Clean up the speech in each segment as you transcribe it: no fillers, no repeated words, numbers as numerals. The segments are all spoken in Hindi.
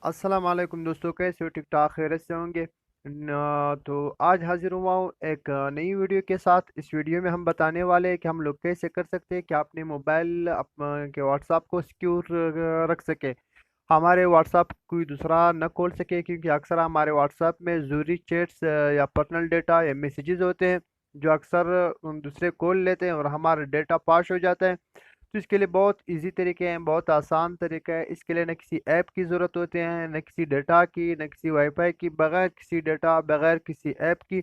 अस्सलाम वालेकुम दोस्तों, कैसे हो? ठीक ठाक खैरियत से होंगे। तो आज हाजिर हुआ हूँ एक नई वीडियो के साथ। इस वीडियो में हम बताने वाले हैं कि हम लोग कैसे कर सकते हैं कि अपने मोबाइल के व्हाट्सएप को सिक्योर रख सके, हमारे व्हाट्सएप कोई दूसरा न खोल सके, क्योंकि अक्सर हमारे व्हाट्सएप में ज़रूरी चैट्स या पर्सनल डेटा या मैसेजेस होते हैं जो अक्सर दूसरे खोल लेते हैं और हमारा डेटा पास हो जाता है। तो इसके लिए बहुत इजी तरीके हैं, बहुत आसान तरीका है। इसके लिए न किसी ऐप की ज़रूरत होती है, न किसी डेटा की, न किसी वाईफाई की। बगैर किसी डेटा, बगैर किसी ऐप की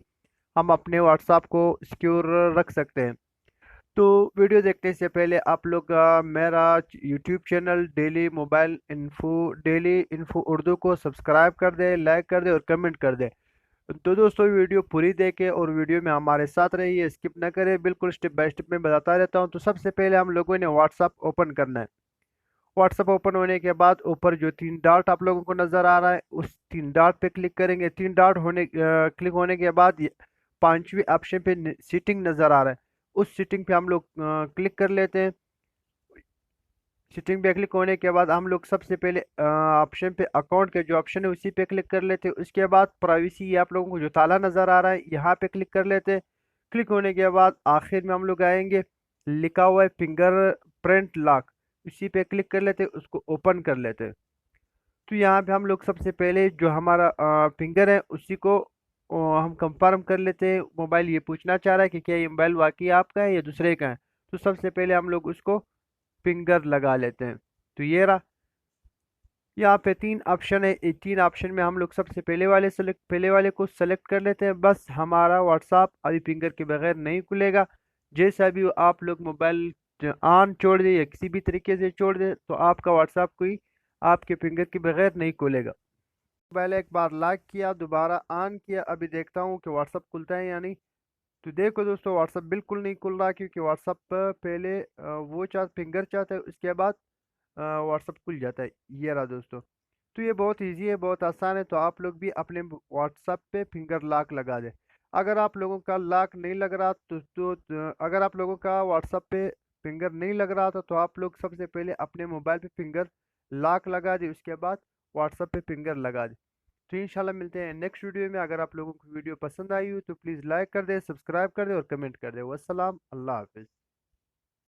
हम अपने व्हाट्सएप को सिक्योर रख सकते हैं। तो वीडियो देखने से पहले आप लोग मेरा YouTube channel daily info Urdu को सब्सक्राइब कर दें, लाइक कर दें और कमेंट कर दें। तो दोस्तों, वीडियो पूरी देखें और वीडियो में हमारे साथ रहिए, स्किप ना करें। बिल्कुल स्टेप बाय स्टेप में बताता रहता हूँ। तो सबसे पहले हम लोगों ने व्हाट्सअप ओपन करना है। व्हाट्सअप ओपन होने के बाद ऊपर जो तीन डॉट आप लोगों को नजर आ रहा है, उस तीन डॉट पे क्लिक करेंगे। तीन डॉट क्लिक होने के बाद पांचवी ऑप्शन पे सीटिंग नजर आ रहा है, उस सीटिंग पे हम लोग क्लिक कर लेते हैं। सीटिंग पे क्लिक होने के बाद हम लोग सबसे पहले ऑप्शन पे अकाउंट के जो ऑप्शन है उसी पे क्लिक कर लेते हैं। उसके बाद प्राइवेसी, ये आप लोगों को जो ताला नज़र आ रहा है यहाँ पे क्लिक कर लेते हैं। क्लिक होने के बाद आखिर में हम लोग आएंगे, लिखा हुआ है फिंगर प्रिंट लॉक, उसी पे क्लिक कर लेते हैं, उसको ओपन कर लेते हैं। तो यहाँ पे हम लोग सबसे पहले जो हमारा फिंगर है उसी को हम कंफर्म कर लेते हैं। मोबाइल ये पूछना चाह रहा है कि क्या ये मोबाइल वाकई आपका है या दूसरे का है। तो सबसे पहले हम लोग उसको फिंगर लगा लेते हैं। तो ये रहा। यहाँ पे तीन ऑप्शन है, ये तीन ऑप्शन में हम लोग सबसे पहले वाले को सेलेक्ट कर लेते हैं। बस हमारा व्हाट्सएप अभी फिंगर के बगैर नहीं खुलेगा। जैसा भी आप लोग मोबाइल ऑन छोड़ दे या किसी भी तरीके से छोड़ दे तो आपका व्हाट्सएप कोई आपके फिंगर के बगैर नहीं खुलेगा। मोबाइल एक बार लॉक किया, दोबारा ऑन किया, अभी देखता हूँ कि व्हाट्सएप खुलता है या नहीं। तो देखो दोस्तों, व्हाट्सएप बिल्कुल नहीं खुल रहा, क्योंकि व्हाट्सएप पर पहले वो फिंगर चाहता है, उसके बाद व्हाट्सअप खुल जाता है। ये रहा दोस्तों। तो ये बहुत इजी है, बहुत आसान है। तो आप लोग भी अपने व्हाट्सअप पे फिंगर लॉक लगा दें। अगर आप लोगों का लॉक नहीं लग रहा तो अगर आप लोगों का व्हाट्सअप पे फिंगर नहीं लग रहा था तो आप लोग सबसे पहले अपने मोबाइल पे फिंगर लॉक लगा दें, उसके बाद व्हाट्सअप पे फिंगर लगा दें। तो इंशाल्लाह मिलते हैं नेक्स्ट वीडियो में। अगर आप लोगों को वीडियो पसंद आई हो तो प्लीज़ लाइक कर दें, सब्सक्राइब कर दें और कमेंट कर दें। वस्सलाम, अल्लाह हाफिज़।